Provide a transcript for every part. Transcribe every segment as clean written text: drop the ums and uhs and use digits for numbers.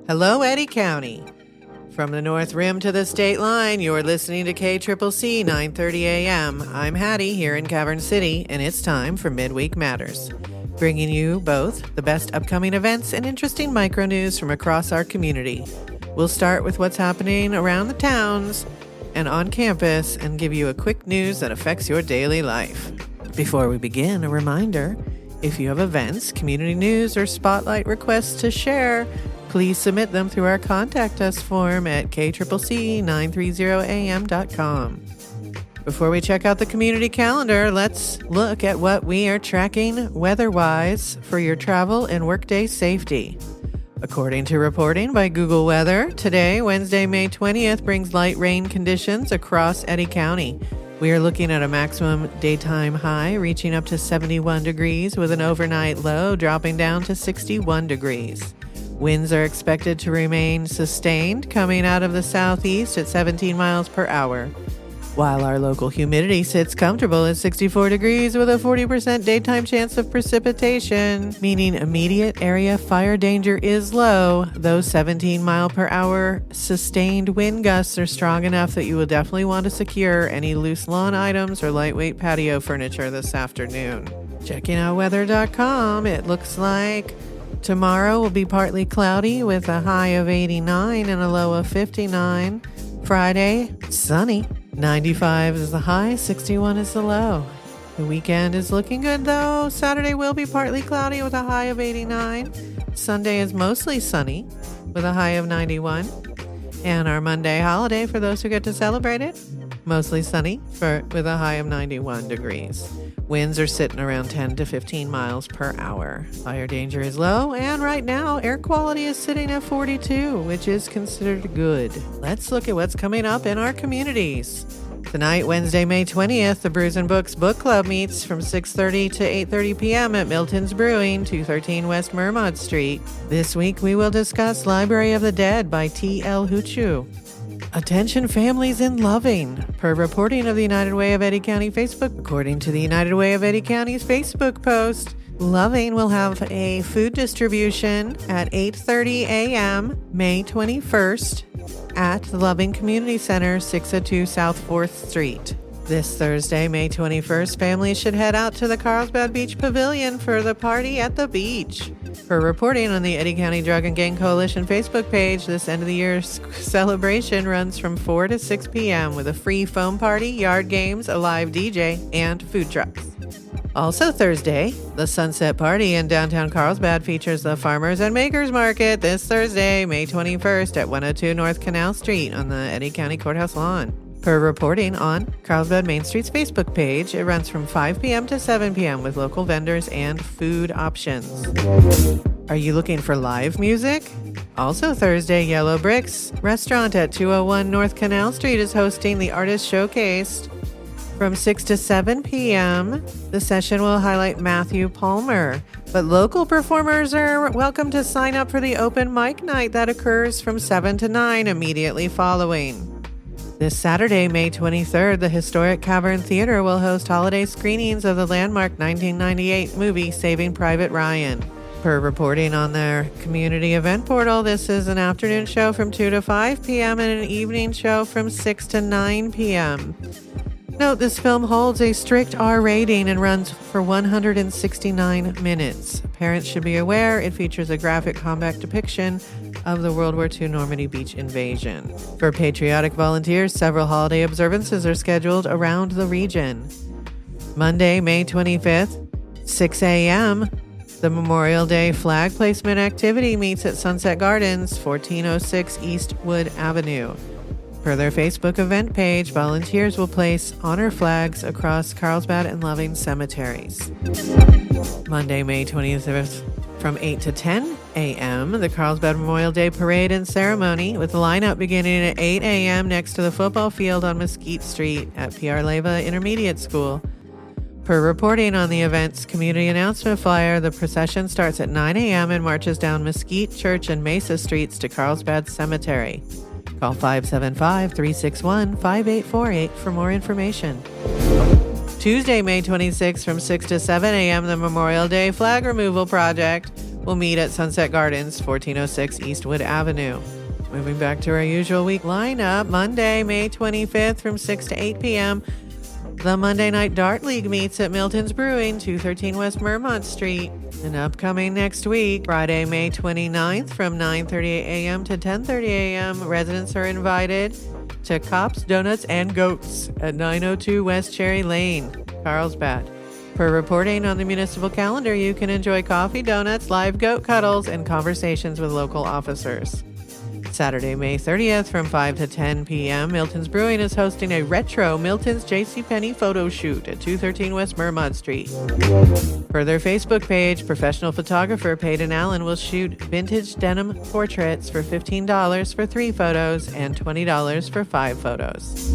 Hello, Eddy County. From the North Rim to the state line, you're listening to KCCC 930 AM. I'm Hattie here in Cavern City, and it's time for Midweek Matters, bringing you both the best upcoming events and interesting micro news from across our community. We'll start with what's happening around the towns and on campus and give you a quick news that affects your daily life. Before we begin, a reminder, if you have events, community news, or spotlight requests to share, please submit them through our Contact Us form at kccc930am.com. Before we check out the community calendar, let's look at what we are tracking weather-wise for your travel and workday safety. According to reporting by Google Weather, today, Wednesday, May 20th, brings light rain conditions across Eddy County. We are looking at a maximum daytime high reaching up to 71 degrees with an overnight low dropping down to 61 degrees. Winds are expected to remain sustained, coming out of the southeast at 17 miles per hour, while our local humidity sits comfortable at 64 degrees with a 40% daytime chance of precipitation, meaning immediate area fire danger is low. Those 17 mile per hour sustained wind gusts are strong enough that you will definitely want to secure any loose lawn items or lightweight patio furniture this afternoon. Checking out weather.com, it looks like tomorrow will be partly cloudy with a high of 89 and a low of 59. Friday, sunny. 95 is the high, 61 is the low. The weekend is looking good though. Saturday will be partly cloudy with a high of 89. Sunday is mostly sunny with a high of 91. And our Monday holiday, for those who get to celebrate it, mostly sunny with a high of 91 degrees. Winds are sitting around 10 to 15 miles per hour. Fire danger is low, and right now, air quality is sitting at 42, which is considered good. Let's look at what's coming up in our communities. Tonight, Wednesday, May 20th, the Brews and Books Book Club meets from 6:30 to 8:30 p.m. at Milton's Brewing, 213 West Mermod Street. This week, we will discuss Library of the Dead by T.L. Huchu. Attention families in Loving, per reporting of the United Way of Eddy County Facebook. According to the United Way of Eddy County's Facebook post, Loving will have a food distribution at 8:30 a.m. May 21st at the Loving Community Center, 602 South 4th Street. This Thursday, May 21st, families should head out to the Carlsbad Beach Pavilion for the party at the beach. For reporting on the Eddy County Drug and Gang Coalition Facebook page, this end of the year celebration runs from 4 to 6 p.m. with a free foam party, yard games, a live DJ, and food trucks. Also Thursday, the Sunset Party in downtown Carlsbad features the Farmers and Makers Market this Thursday, May 21st at 102 North Canal Street on the Eddy County Courthouse lawn. Per reporting on Carlsbad Main Street's Facebook page, it runs from 5 p.m. to 7 p.m. with local vendors and food options. Are you looking for live music? Also Thursday, Yellow Bricks Restaurant at 201 North Canal Street is hosting the Artist Showcase from 6 to 7 p.m. The session will highlight Matthew Palmer, but local performers are welcome to sign up for the open mic night that occurs from 7 to 9 immediately following. This Saturday, May 23rd, the Historic Cavern Theater will host holiday screenings of the landmark 1998 movie Saving Private Ryan. Per reporting on their community event portal, this is an afternoon show from 2 to 5 p.m. and an evening show from 6 to 9 p.m. Note, this film holds a strict R rating and runs for 169 minutes. Parents should be aware it features a graphic combat depiction of the World War II Normandy Beach invasion. For patriotic volunteers, several holiday observances are scheduled around the region. Monday, May 25th, 6 a.m., the Memorial Day flag placement activity meets at Sunset Gardens, 1406 Eastwood Avenue. Per their Facebook event page, volunteers will place honor flags across Carlsbad and Loving cemeteries. Monday, May 25th, from 8 to 10 a.m., the Carlsbad Memorial Day Parade and Ceremony, with the lineup beginning at 8 a.m. next to the football field on Mesquite Street at PR Leyva Intermediate School. Per reporting on the event's community announcement flyer, the procession starts at 9 a.m. and marches down Mesquite, Church, and Mesa Streets to Carlsbad Cemetery. Call 575-361-5848 for more information. Tuesday, May 26th from 6 to 7 a.m., the Memorial Day Flag Removal Project will meet at Sunset Gardens, 1406 Eastwood Avenue. Moving back to our usual week lineup, Monday, May 25th from 6 to 8 p.m., the Monday Night Dart League meets at Milton's Brewing, 213 West Mermont Street. And upcoming next week, Friday, May 29th from 9:30 a.m. to 10:30 a.m., residents are invited to Cops, Donuts, and Goats at 902 West Cherry Lane, Carlsbad. For reporting on the municipal calendar, you can enjoy coffee, donuts, live goat cuddles, and conversations with local officers. Saturday, May 30th from 5 to 10 p.m., Milton's Brewing is hosting a retro Milton's JCPenney photo shoot at 213 West Mermont Street. For their Facebook page, professional photographer Peyton Allen will shoot vintage denim portraits for $15 for 3 photos and $20 for 5 photos.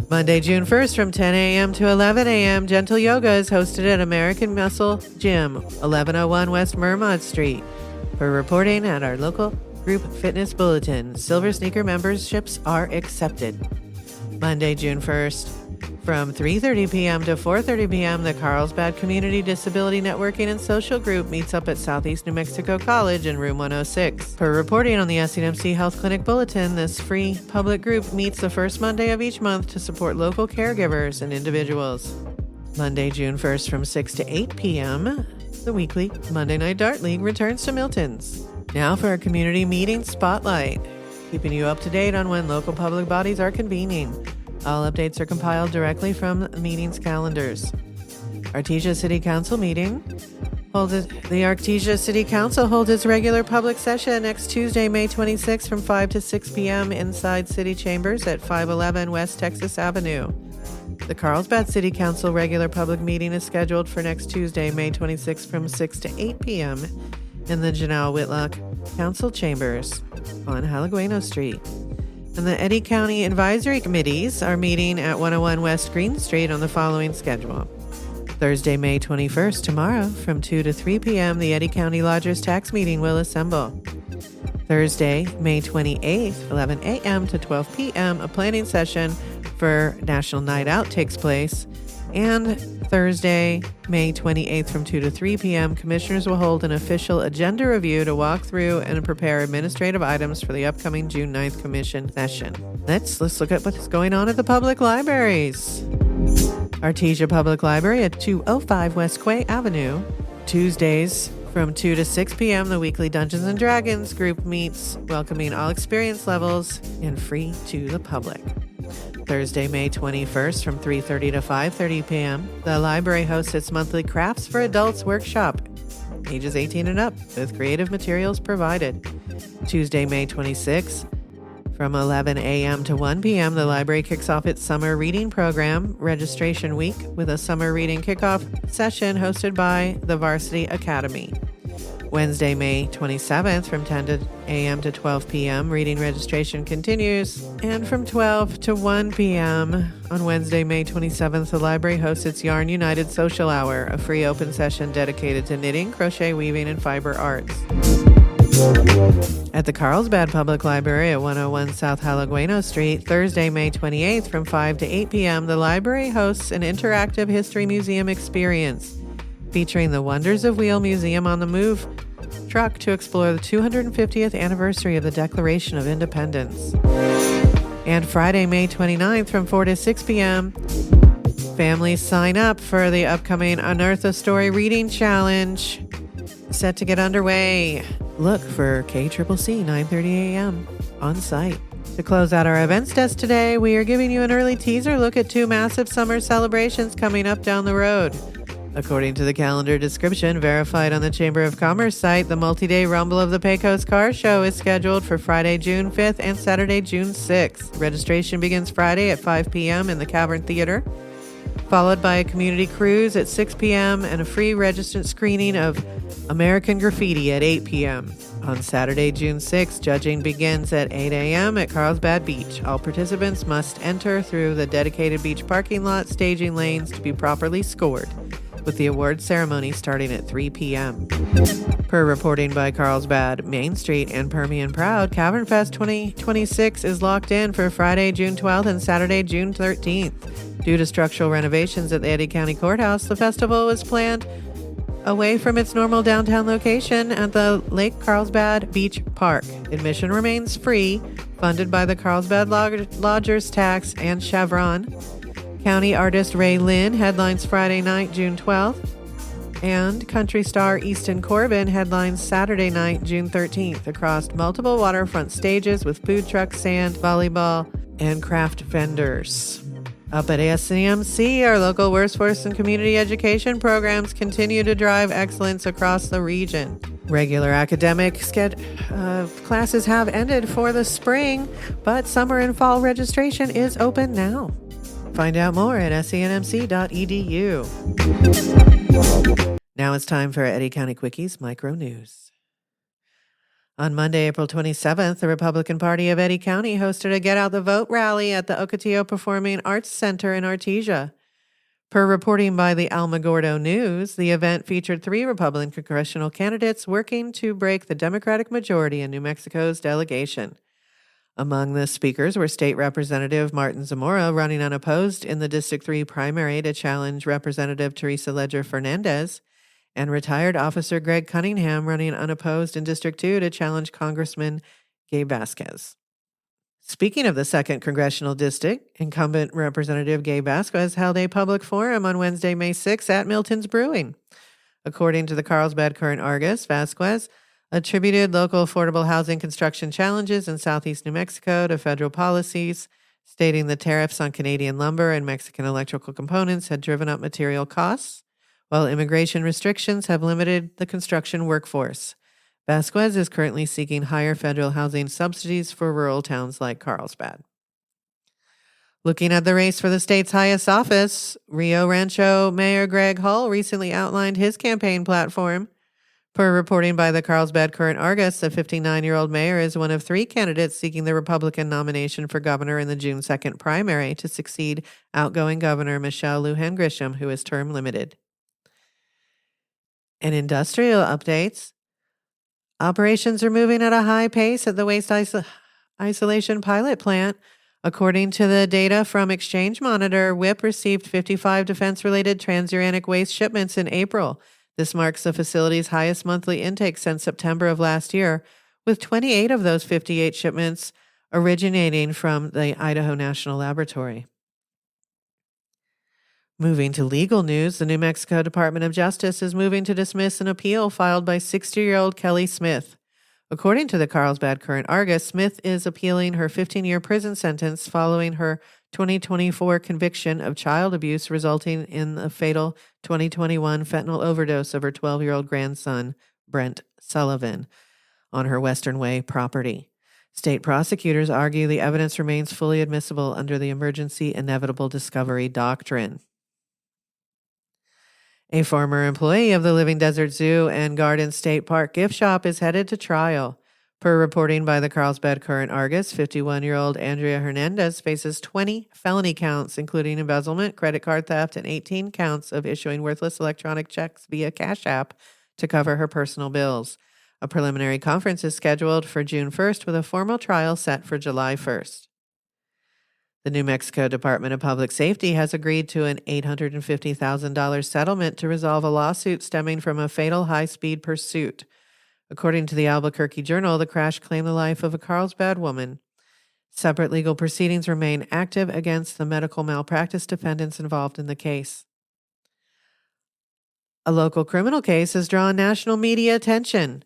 Monday, June 1st from 10 a.m. to 11 a.m., Gentle Yoga is hosted at American Muscle Gym, 1101 West Mermont Street. For reporting at our local Group Fitness Bulletin, Silver Sneaker memberships are accepted. Monday, June 1st, from 3:30 p.m. to 4:30 p.m., the Carlsbad Community Disability Networking and Social Group meets up at Southeast New Mexico College in room 106. For reporting on the SNMC Health Clinic Bulletin, this free public group meets the first Monday of each month to support local caregivers and individuals. Monday, June 1st, from 6 to 8 p.m., the weekly Monday Night Dart League returns to Milton's. Now for our community meeting spotlight, keeping you up to date on when local public bodies are convening. All updates are compiled directly from meetings calendars. Artesia City Council meeting. The Artesia City Council holds its regular public session next Tuesday, May 26th from 5 to 6 p.m. inside City Chambers at 511 West Texas Avenue. The Carlsbad City Council regular public meeting is scheduled for next Tuesday, May 26th from 6 to 8 p.m. in the Janelle Whitlock Council Chambers on Halagueno Street. And the Eddy County Advisory Committees are meeting at 101 West Green Street on the following schedule. Thursday, May 21st, tomorrow, from 2 to 3 p.m., the Eddy County Lodgers Tax Meeting will assemble. Thursday, May 28th, 11 a.m. to 12 p.m., a planning session for National Night Out takes place. And Thursday, May 28th from 2 to 3 p.m., commissioners will hold an official agenda review to walk through and prepare administrative items for the upcoming June 9th commission session. Let's look at what's going on at the public libraries. Artesia Public Library at 205 West Quay Avenue. Tuesdays from 2 to 6 p.m., the weekly Dungeons & Dragons group meets, welcoming all experience levels and free to the public. Thursday, May 21st from 3:30 to 5:30 p.m., the library hosts its monthly Crafts for Adults workshop, ages 18 and up, with creative materials provided. Tuesday, May 26th from 11 a.m. to 1 p.m., the library kicks off its summer reading program, Registration Week, with a summer reading kickoff session hosted by the Varsity Academy. Wednesday, May 27th from 10 a.m. to 12 p.m., reading registration continues. And from 12 to 1 p.m. on Wednesday, May 27th, the library hosts its Yarn United Social Hour, a free open session dedicated to knitting, crochet, weaving, and fiber arts. At the Carlsbad Public Library at 101 South Halagueno Street, Thursday, May 28th from 5 to 8 p.m., the library hosts an interactive history museum experience featuring the Wonders of Wheel Museum on the Move truck to explore the 250th anniversary of the Declaration of Independence. And Friday, May 29th from 4 to 6 p.m., families sign up for the upcoming Unearth a Story Reading Challenge set to get underway. Look for KCCC 9:30 a.m. on site. To close out our events desk today, we are giving you an early teaser look at 2 massive summer celebrations coming up down the road. According to the calendar description verified on the Chamber of Commerce site, the multi-day Rumble of the Pecos Car Show is scheduled for Friday, June 5th and Saturday, June 6th. Registration begins Friday at 5 p.m. in the Cavern Theater, followed by a community cruise at 6 p.m. and a free registered screening of American Graffiti at 8 p.m. On Saturday, June 6th, judging begins at 8 a.m. at Carlsbad Beach. All participants must enter through the dedicated beach parking lot staging lanes to be properly scored, with the award ceremony starting at 3 p.m. Per reporting by Carlsbad, Main Street, and Permian Proud, Cavern Fest 2026 is locked in for Friday, June 12th and Saturday, June 13th. Due to structural renovations at the Eddy County Courthouse, the festival was planned away from its normal downtown location at the Lake Carlsbad Beach Park. Admission remains free, funded by the Carlsbad Lodgers Tax and Chevron. County artist Ray Lynn headlines Friday night, June 12th, and country star Easton Corbin headlines Saturday night, June 13th, across multiple waterfront stages with food trucks, sand, volleyball, and craft vendors. Up at SCMC, our local workforce and community education programs continue to drive excellence across the region. Regular academic classes have ended for the spring, but summer and fall registration is open now. Find out more at senmc.edu. Now it's time for Eddy County Quickies Micro News. On Monday, April 27th, the Republican Party of Eddy County hosted a Get Out the Vote rally at the Ocotillo Performing Arts Center in Artesia. Per reporting by the Alamogordo News, the event featured 3 Republican congressional candidates working to break the Democratic majority in New Mexico's delegation. Among the speakers were State Representative Martin Zamora, running unopposed in the District 3 primary to challenge Representative Teresa Ledger Fernandez, and retired Officer Greg Cunningham, running unopposed in District 2 to challenge Congressman Gabe Vasquez. Speaking of the 2nd Congressional District, incumbent Representative Gabe Vasquez held a public forum on Wednesday, May 6 at Milton's Brewing. According to the Carlsbad Current-Argus, Vasquez attributed local affordable housing construction challenges in southeast New Mexico to federal policies, stating the tariffs on Canadian lumber and Mexican electrical components had driven up material costs, while immigration restrictions have limited the construction workforce. Vasquez is currently seeking higher federal housing subsidies for rural towns like Carlsbad. Looking at the race for the state's highest office, Rio Rancho Mayor Greg Hull recently outlined his campaign platform. Per reporting by the Carlsbad Current-Argus, the 59-year-old mayor is one of 3 candidates seeking the Republican nomination for governor in the June 2nd primary to succeed outgoing Governor Michelle Lujan Grisham, who is term limited. In industrial updates, operations are moving at a high pace at the waste isolation pilot plant. According to the data from Exchange Monitor, WIP received 55 defense-related transuranic waste shipments in April. This marks the facility's highest monthly intake since September of last year, with 28 of those 58 shipments originating from the Idaho National Laboratory. Moving to legal news, the New Mexico Department of Justice is moving to dismiss an appeal filed by 60-year-old Kelly Smith. According to the Carlsbad Current-Argus, Smith is appealing her 15-year prison sentence following her 2024 conviction of child abuse resulting in the fatal 2021 fentanyl overdose of her 12-year-old grandson, Brent Sullivan, on her Western Way property. State prosecutors argue the evidence remains fully admissible under the emergency inevitable discovery doctrine. A former employee of the Living Desert Zoo and Garden State Park gift shop is headed to trial. Per reporting by the Carlsbad Current-Argus, 51-year-old Andrea Hernandez faces 20 felony counts, including embezzlement, credit card theft, and 18 counts of issuing worthless electronic checks via Cash App to cover her personal bills. A preliminary conference is scheduled for June 1st with a formal trial set for July 1st. The New Mexico Department of Public Safety has agreed to an $850,000 settlement to resolve a lawsuit stemming from a fatal high-speed pursuit. According to the Albuquerque Journal, the crash claimed the life of a Carlsbad woman. Separate legal proceedings remain active against the medical malpractice defendants involved in the case. A local criminal case has drawn national media attention.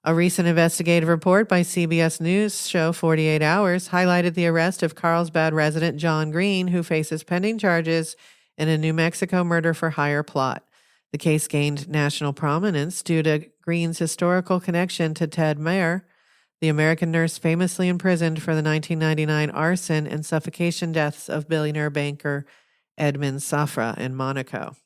A recent investigative report by CBS News show 48 Hours highlighted the arrest of Carlsbad resident John Green, who faces pending charges in a New Mexico murder-for-hire plot. The case gained national prominence due to Green's historical connection to Ted Mayer, the American nurse famously imprisoned for the 1999 arson and suffocation deaths of billionaire banker Edmund Safra in Monaco.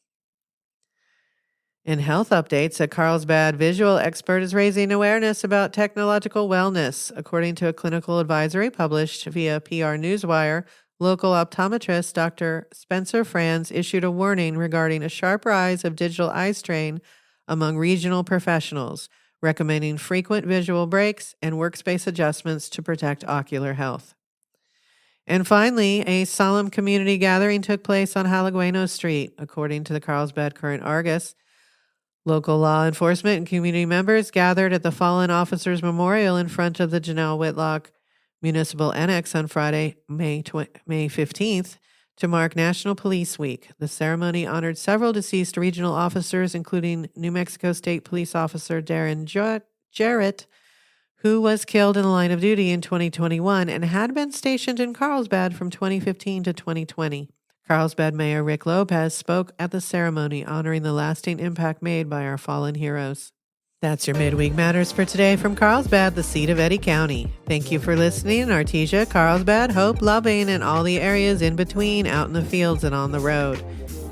In health updates, a Carlsbad visual expert is raising awareness about technological wellness. According to a clinical advisory published via PR Newswire, local optometrist Dr. Spencer Franz issued a warning regarding a sharp rise of digital eye strain among regional professionals, recommending frequent visual breaks and workspace adjustments to protect ocular health. And finally, a solemn community gathering took place on Halagueno Street, according to the Carlsbad Current Argus. Local law enforcement and community members gathered at the Fallen Officers Memorial in front of the Janelle Whitlock Municipal Annex on Friday, May 15th, to mark National Police Week. The ceremony honored several deceased regional officers, including New Mexico State Police Officer Darren Jarrett, who was killed in the line of duty in 2021 and had been stationed in Carlsbad from 2015 to 2020. Carlsbad Mayor Rick Lopez spoke at the ceremony, honoring the lasting impact made by our fallen heroes. That's your Midweek Matters for today from Carlsbad, the seat of Eddy County. Thank you for listening in Artesia, Carlsbad, Hope, Loving, and all the areas in between, out in the fields and on the road.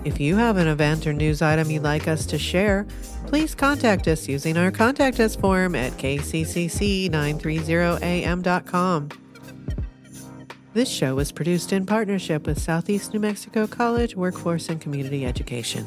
If you have an event or news item you'd like us to share, please contact us using our Contact Us form at kccc930am.com. This show was produced in partnership with Southeast New Mexico College Workforce and Community Education.